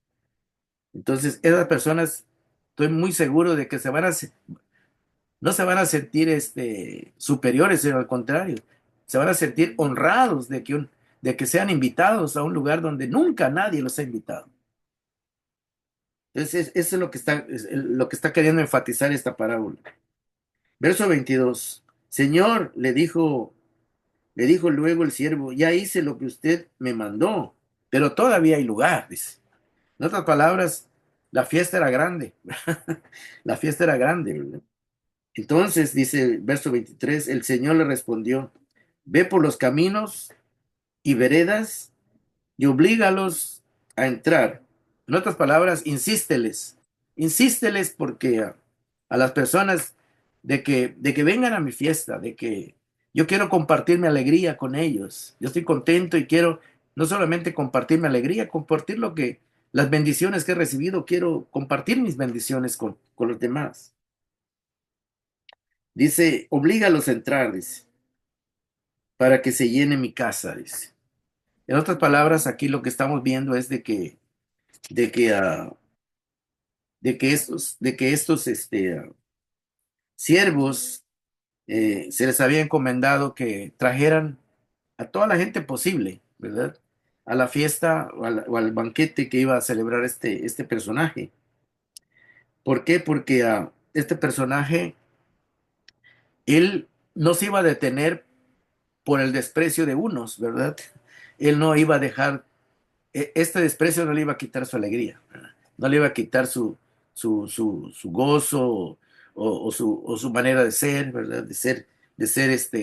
Entonces, esas personas, estoy muy seguro de que no se van a sentir superiores, sino al contrario, se van a sentir honrados de que sean invitados a un lugar donde nunca nadie los ha invitado. Entonces, eso es lo que lo que está queriendo enfatizar esta parábola. Verso 22. Señor, le dijo luego el siervo, ya hice lo que usted me mandó, pero todavía hay lugar, dice. En otras palabras, la fiesta era grande. La fiesta era grande, ¿verdad? Entonces, dice el verso 23, el Señor le respondió, ve por los caminos y veredas y oblígalos a entrar. En otras palabras, insísteles porque a las personas de que vengan a mi fiesta, de que yo quiero compartir mi alegría con ellos. Yo estoy contento y quiero no solamente compartir mi alegría, compartir las bendiciones que he recibido, quiero compartir mis bendiciones con los demás. Dice, oblígalos a entrar, dice, para que se llene mi casa, dice. En otras palabras, aquí lo que estamos viendo es de que, ah, de que estos siervos se les había encomendado que trajeran a toda la gente posible, ¿verdad? A la fiesta o al banquete que iba a celebrar este personaje. ¿Por qué? Porque este personaje, él no se iba a detener por el desprecio de unos, ¿verdad? Él no iba a dejar, este desprecio no le iba a quitar su alegría, ¿verdad? No le iba a quitar su gozo o su manera de ser, ¿verdad? De ser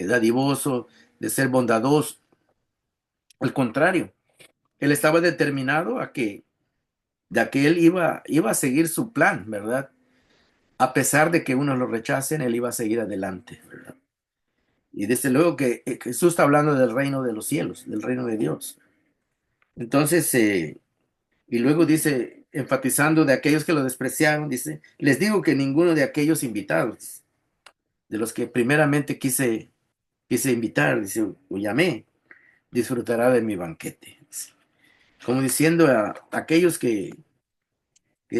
dadivoso, de ser bondadoso. Al contrario, él estaba determinado de que él iba a seguir su plan, ¿verdad? A pesar de que unos lo rechacen, él iba a seguir adelante, ¿verdad? Y desde luego que Jesús está hablando del reino de los cielos, del reino de Dios. Entonces, y luego dice, enfatizando de aquellos que lo despreciaron, dice, les digo que ninguno de aquellos invitados, de los que primeramente quise invitar, dice, o llamé, disfrutará de mi banquete. Dice. Como diciendo a aquellos que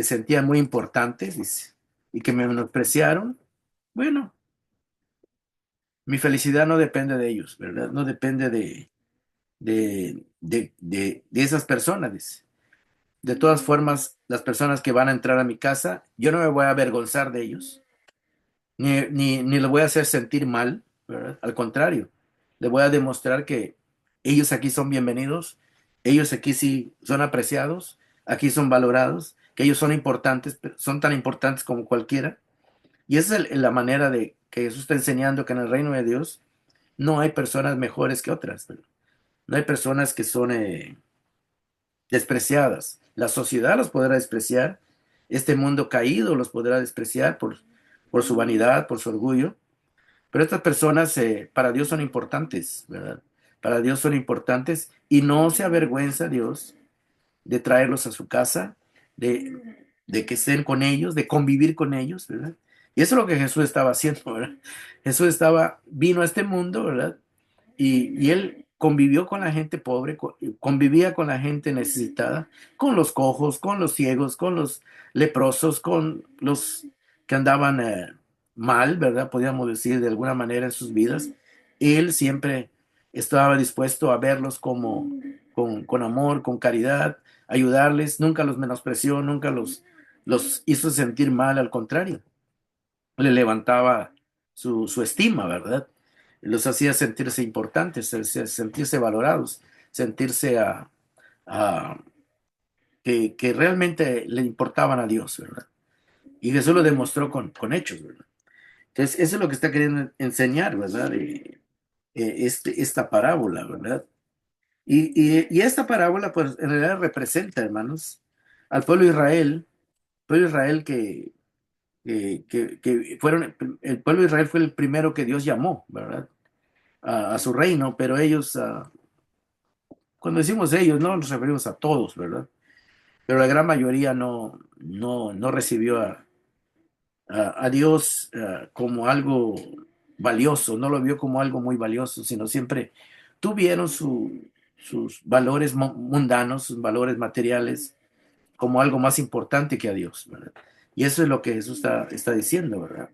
sentían muy importantes, dice, y que me menospreciaron, bueno, mi felicidad no depende de ellos, ¿verdad? No depende de esas personas, dice. De todas formas, las personas que van a entrar a mi casa, yo no me voy a avergonzar de ellos, ni les voy a hacer sentir mal, ¿verdad? Al contrario, les voy a demostrar que ellos aquí son bienvenidos, ellos aquí sí son apreciados, aquí son valorados, que ellos son importantes, son tan importantes como cualquiera. Y esa es la manera de que Jesús está enseñando que en el reino de Dios no hay personas mejores que otras, ¿verdad? No hay personas que son despreciadas. La sociedad los podrá despreciar, este mundo caído los podrá despreciar por su vanidad, por su orgullo, pero estas personas para Dios son importantes, ¿verdad? Para Dios son importantes y no se avergüenza Dios de traerlos a su casa, de que estén con ellos, de convivir con ellos, ¿verdad? Y eso es lo que Jesús estaba haciendo, ¿verdad? Vino a este mundo, ¿verdad? Y él convivió con la gente pobre, convivía con la gente necesitada, con los cojos, con los ciegos, con los leprosos, con los que andaban mal, ¿verdad? Podríamos decir de alguna manera en sus vidas. Él siempre estaba dispuesto a verlos con amor, con caridad, ayudarles, nunca los menospreció, nunca los hizo sentir mal, al contrario. le levantaba su estima, ¿verdad? Los hacía sentirse importantes, sentirse valorados, sentirse a- que realmente le importaban a Dios, ¿verdad? Y Jesús lo demostró con hechos, ¿verdad? Entonces, eso es lo que está queriendo enseñar, ¿verdad? Esta parábola, ¿verdad? Y esta parábola, pues, en realidad representa, hermanos, al pueblo de Israel que fueron, el pueblo de Israel fue el primero que Dios llamó, ¿verdad? A su reino, pero ellos, cuando decimos ellos, no nos referimos a todos, ¿verdad? Pero la gran mayoría no recibió a Dios como algo valioso, no lo vio como algo muy valioso, sino siempre tuvieron sus valores mundanos, sus valores materiales, como algo más importante que a Dios, ¿verdad? Y eso es lo que Jesús está diciendo, ¿verdad?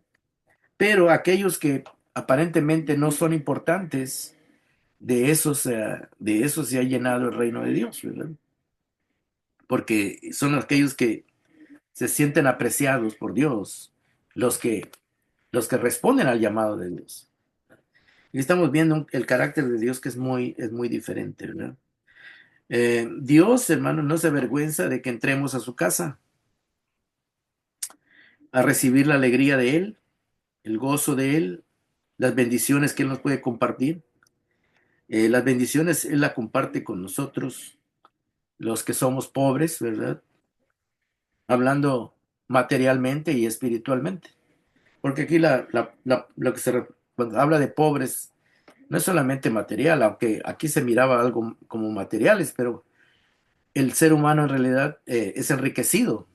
Pero aquellos que aparentemente no son importantes, de esos se ha llenado el reino de Dios, ¿verdad? Porque son aquellos que se sienten apreciados por Dios, los que, los que responden al llamado de Dios. Y estamos viendo el carácter de Dios que es muy diferente, ¿verdad? Dios, hermano, no se avergüenza de que entremos a su casa a recibir la alegría de Él, el gozo de Él, las bendiciones que Él nos puede compartir. Las bendiciones Él la comparte con nosotros, los que somos pobres, ¿verdad? Hablando materialmente y espiritualmente. Porque aquí lo que cuando habla de pobres no es solamente material, aunque aquí se miraba algo como materiales, pero el ser humano en realidad es enriquecido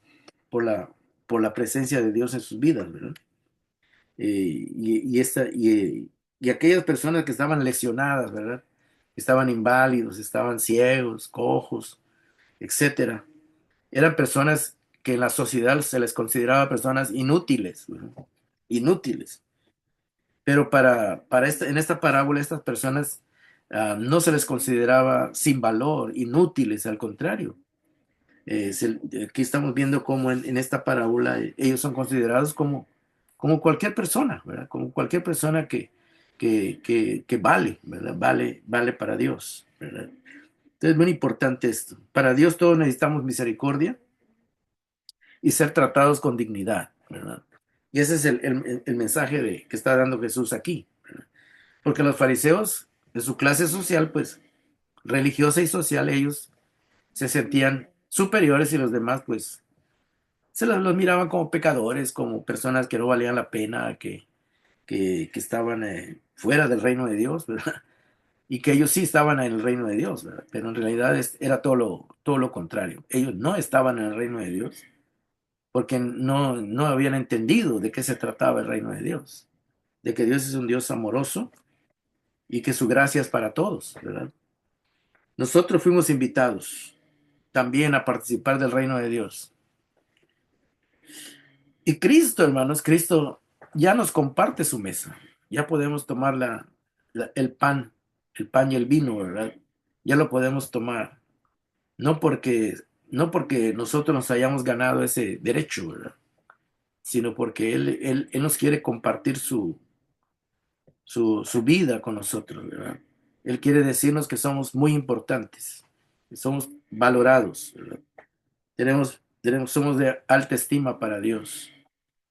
por por la presencia de Dios en sus vidas, ¿verdad? Y aquellas personas que estaban lesionadas, ¿verdad? Estaban inválidos, estaban ciegos, cojos, etcétera. Eran personas que en la sociedad se les consideraba personas inútiles, ¿verdad? Inútiles. Pero en esta parábola, estas personas no se les consideraba sin valor, inútiles, al contrario. Aquí estamos viendo cómo en esta parábola ellos son considerados como cualquier persona, ¿verdad? Como cualquier persona que vale, ¿verdad? Vale para Dios, ¿verdad? Entonces es muy importante esto. Para Dios todos necesitamos misericordia y ser tratados con dignidad, ¿verdad? Y ese es el mensaje que está dando Jesús aquí, ¿verdad? Porque los fariseos, de su clase social, pues religiosa y social, ellos se sentían superiores y los demás, pues, los miraban como pecadores, como personas que no valían la pena, que estaban fuera del reino de Dios, ¿verdad? Y que ellos sí estaban en el reino de Dios, ¿verdad? Pero en realidad era todo lo contrario. Ellos no estaban en el reino de Dios porque no habían entendido de qué se trataba el reino de Dios, de que Dios es un Dios amoroso y que su gracia es para todos, ¿verdad? Nosotros fuimos invitados también a participar del reino de Dios. Y Cristo, hermanos, Cristo ya nos comparte su mesa. Ya podemos tomar el pan y el vino, ¿verdad? Ya lo podemos tomar. No porque, no porque nosotros nos hayamos ganado ese derecho, ¿verdad? Sino porque Él nos quiere compartir su vida con nosotros, ¿verdad? Él quiere decirnos que somos muy importantes, que somos valorados, ¿verdad? Somos de alta estima para Dios,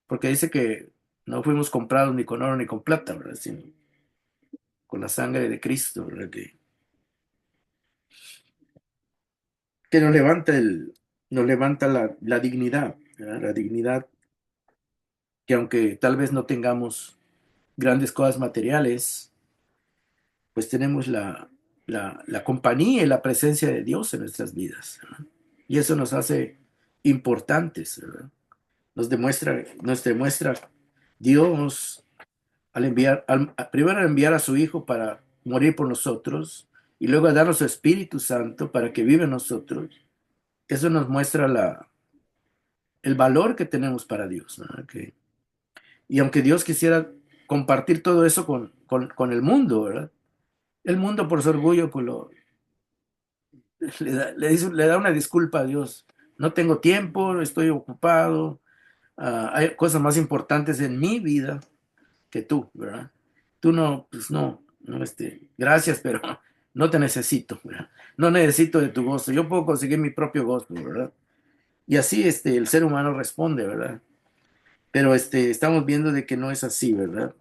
porque dice que no fuimos comprados ni con oro ni con plata, ¿verdad? Sino con la sangre de Cristo, ¿verdad? Que nos levanta la dignidad, ¿verdad? La dignidad que aunque tal vez no tengamos grandes cosas materiales, pues tenemos la compañía y la presencia de Dios en nuestras vidas, ¿verdad? Y eso nos hace importantes, ¿verdad? Nos demuestra Dios primero al enviar a su Hijo para morir por nosotros y luego a darnos su Espíritu Santo para que viva en nosotros. Eso nos muestra el valor que tenemos para Dios, ¿verdad? Y aunque Dios quisiera compartir todo eso con el mundo, ¿verdad? El mundo por su orgullo pues le da una disculpa a Dios. No tengo tiempo, estoy ocupado, hay cosas más importantes en mi vida que tú, ¿verdad? Tú no, pues no, no, gracias, pero no te necesito, ¿verdad? No necesito de tu gozo, yo puedo conseguir mi propio gozo, ¿verdad? Y así, el ser humano responde, ¿verdad? Pero, estamos viendo de que no es así, ¿verdad?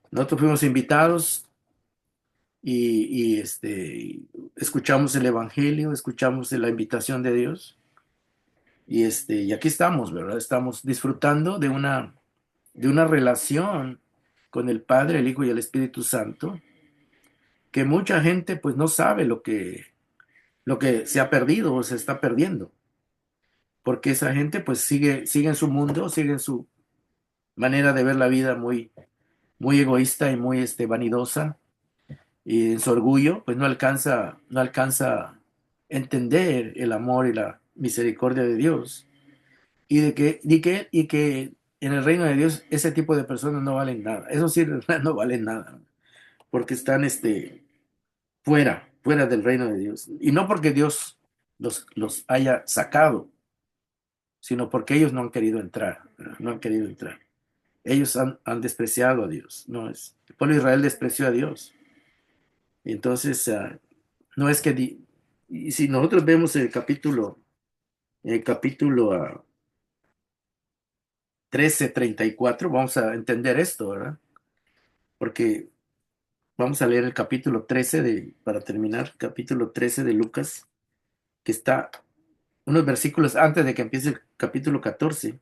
Nosotros fuimos invitados y escuchamos el evangelio, escuchamos la invitación de Dios y aquí estamos, ¿verdad? Estamos disfrutando de una relación con el Padre, el Hijo y el Espíritu Santo, que mucha gente pues no sabe lo que se ha perdido o se está perdiendo, porque esa gente pues sigue en su mundo, sigue en su manera de ver la vida muy, muy egoísta y muy vanidosa, y en su orgullo pues no alcanza a entender el amor y la misericordia de Dios, y que en el reino de Dios ese tipo de personas no valen nada. Eso sí, no valen nada, porque están fuera del reino de Dios. Y no porque Dios los haya sacado, sino porque ellos no han querido entrar, ¿verdad? No han querido entrar. Ellos han despreciado a Dios. No es, el pueblo de Israel despreció a Dios. Y entonces, no es que, y si nosotros vemos el capítulo 13:34, vamos a entender esto, ¿verdad? Porque vamos a leer el capítulo 13 para terminar, capítulo 13 de Lucas, que está unos versículos antes de que empiece el capítulo 14.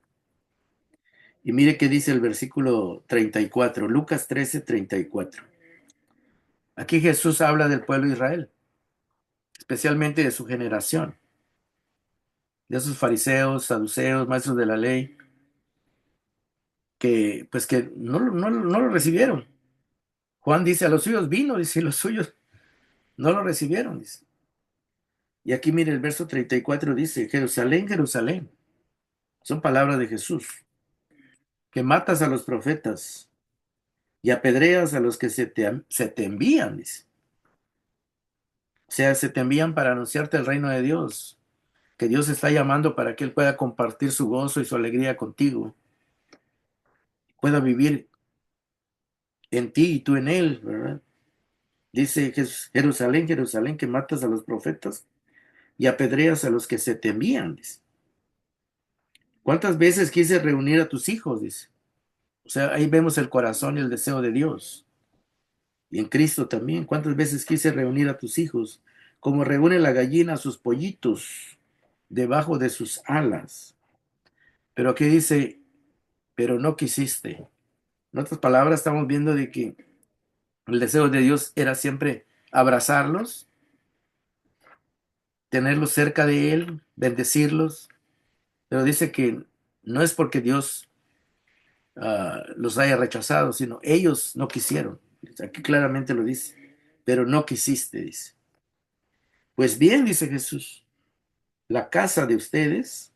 Y mire qué dice el versículo 34, Lucas 13:34. Aquí Jesús habla del pueblo de Israel, especialmente de su generación, de esos fariseos, saduceos, maestros de la ley, que pues que no lo recibieron. Juan dice, a los suyos vino, dice, y los suyos no lo recibieron, dice. Y aquí mire el verso 34 dice, Jerusalén, Jerusalén, son palabras de Jesús, que matas a los profetas y apedreas a los que se te envían, dice. O sea, se te envían para anunciarte el reino de Dios, que Dios está llamando para que Él pueda compartir su gozo y su alegría contigo, pueda vivir en ti y tú en Él, ¿verdad? Dice Jerusalén, Jerusalén, que matas a los profetas y apedreas a los que se te envían, dice. ¿Cuántas veces quise reunir a tus hijos? Dice. O sea, ahí vemos el corazón y el deseo de Dios. Y en Cristo también. ¿Cuántas veces quise reunir a tus hijos? Como reúne la gallina a sus pollitos debajo de sus alas. Pero aquí dice, pero no quisiste. En otras palabras, estamos viendo de que el deseo de Dios era siempre abrazarlos, tenerlos cerca de Él, bendecirlos, pero dice que no es porque Dios los haya rechazado, sino ellos no quisieron. Aquí claramente lo dice, pero no quisiste, dice. Pues bien, dice Jesús, la casa de ustedes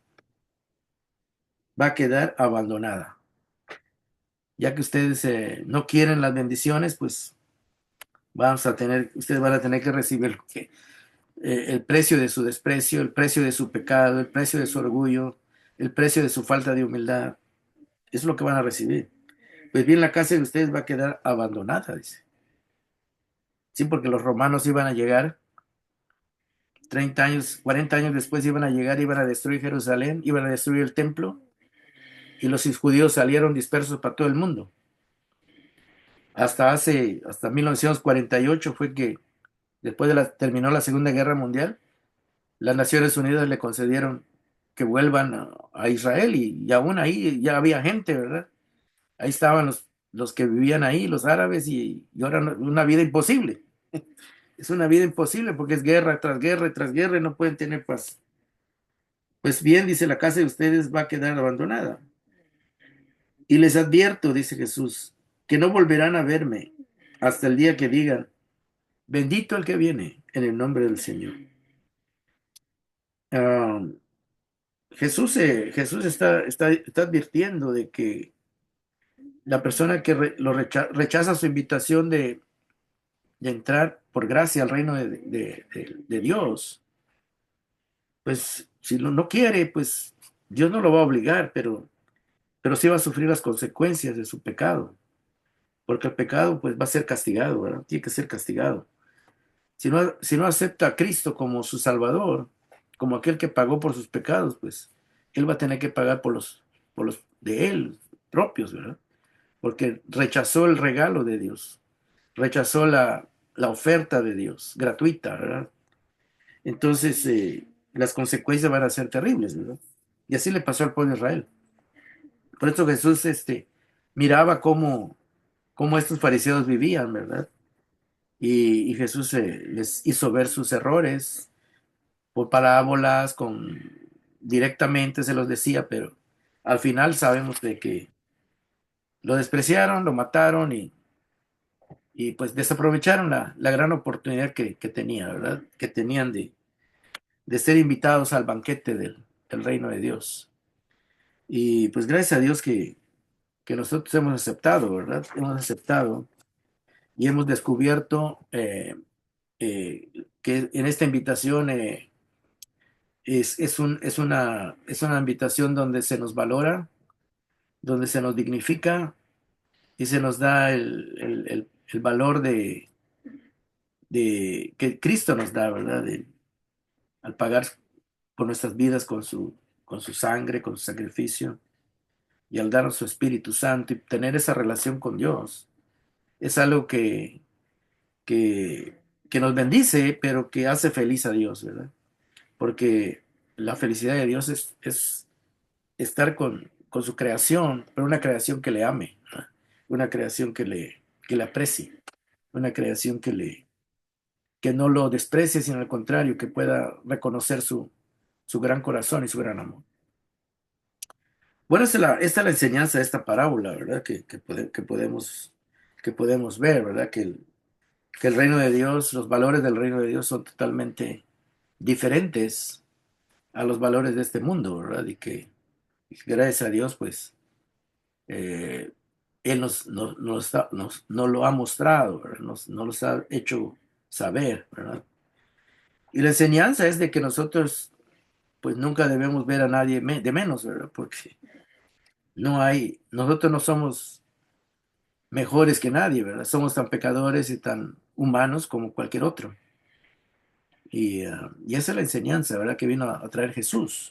va a quedar abandonada. Ya que ustedes no quieren las bendiciones, pues ustedes van a tener que recibir el precio de su desprecio, el precio de su pecado, el precio de su orgullo, el precio de su falta de humildad. Eso es lo que van a recibir. Pues bien, la casa de ustedes va a quedar abandonada, dice. Sí, porque los romanos iban a llegar 30 años, 40 años después iban a llegar, iban a destruir Jerusalén, iban a destruir el templo, y los judíos salieron dispersos para todo el mundo. Hasta 1948 fue que, después terminó la Segunda Guerra Mundial, las Naciones Unidas le concedieron que vuelvan a Israel, y aún ahí ya había gente, ¿verdad? Ahí estaban los que vivían ahí, los árabes, y ahora una vida imposible. Es una vida imposible porque es guerra tras guerra y tras guerra y no pueden tener paz. Pues bien, dice, la casa de ustedes va a quedar abandonada. Y les advierto, dice Jesús, que no volverán a verme hasta el día que digan, bendito el que viene en el nombre del Señor. Ah, Jesús está advirtiendo de que la persona que rechaza su invitación de entrar por gracia al reino de Dios, pues si no quiere, pues Dios no lo va a obligar, pero pero sí va a sufrir las consecuencias de su pecado, porque el pecado pues va a ser castigado, ¿verdad? Tiene que ser castigado. Si no acepta a Cristo como su Salvador, como aquel que pagó por sus pecados, pues él va a tener que pagar por los de él propios, ¿verdad? Porque rechazó el regalo de Dios, rechazó la oferta de Dios, gratuita, ¿verdad? Entonces, las consecuencias van a ser terribles, ¿verdad? Y así le pasó al pueblo de Israel. Por eso Jesús, miraba cómo estos fariseos vivían, ¿verdad? Y Jesús les hizo ver sus errores por parábolas, directamente se los decía, pero al final sabemos de que lo despreciaron, lo mataron y pues desaprovecharon la gran oportunidad que tenía, ¿verdad? Que tenían de ser invitados al banquete del reino de Dios. Y pues gracias a Dios que nosotros hemos aceptado, ¿verdad? Hemos aceptado y hemos descubierto que en esta invitación es una invitación donde se nos valora, donde se nos dignifica y se nos da el valor que Cristo nos da, ¿verdad? Al pagar por nuestras vidas con su sangre, con su sacrificio, y al darnos su Espíritu Santo y tener esa relación con Dios. Es algo que, que nos bendice, pero que hace feliz a Dios, ¿verdad? Porque la felicidad de Dios es estar con su creación, pero una creación que le ame, ¿verdad? Una creación que le aprecie, una creación que no lo desprecie, sino al contrario, que pueda reconocer su gran corazón y su gran amor. Bueno, esta es la enseñanza de esta parábola, ¿verdad? Que podemos ver, ¿verdad? Que el reino de Dios, los valores del reino de Dios son totalmente diferentes a los valores de este mundo, ¿verdad? Y que gracias a Dios, pues, eh, Él nos lo ha mostrado, ¿verdad? Nos los ha hecho saber, ¿verdad? Y la enseñanza es de que nosotros, pues, nunca debemos ver a nadie de menos, ¿verdad? Porque nosotros no somos mejores que nadie, ¿verdad? Somos tan pecadores y tan humanos como cualquier otro. Y esa es la enseñanza, ¿verdad? Que vino a traer Jesús,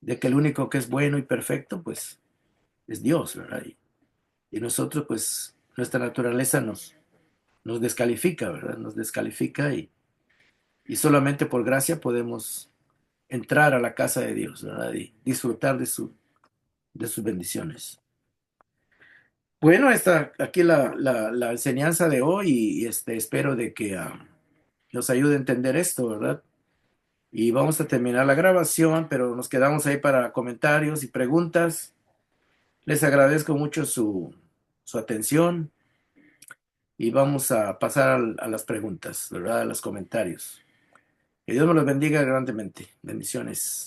de que el único que es bueno y perfecto, pues, es Dios, ¿verdad? Y nosotros, pues, nuestra naturaleza nos descalifica, ¿verdad? Nos descalifica y solamente por gracia podemos entrar a la casa de Dios, ¿verdad? Y disfrutar de sus bendiciones. Bueno, está aquí la enseñanza de hoy y espero de que nos ayude a entender esto, ¿verdad? Y vamos a terminar la grabación, pero nos quedamos ahí para comentarios y preguntas. Les agradezco mucho su atención y vamos a pasar a las preguntas, ¿verdad? A los comentarios. Que Dios me los bendiga grandemente. Bendiciones.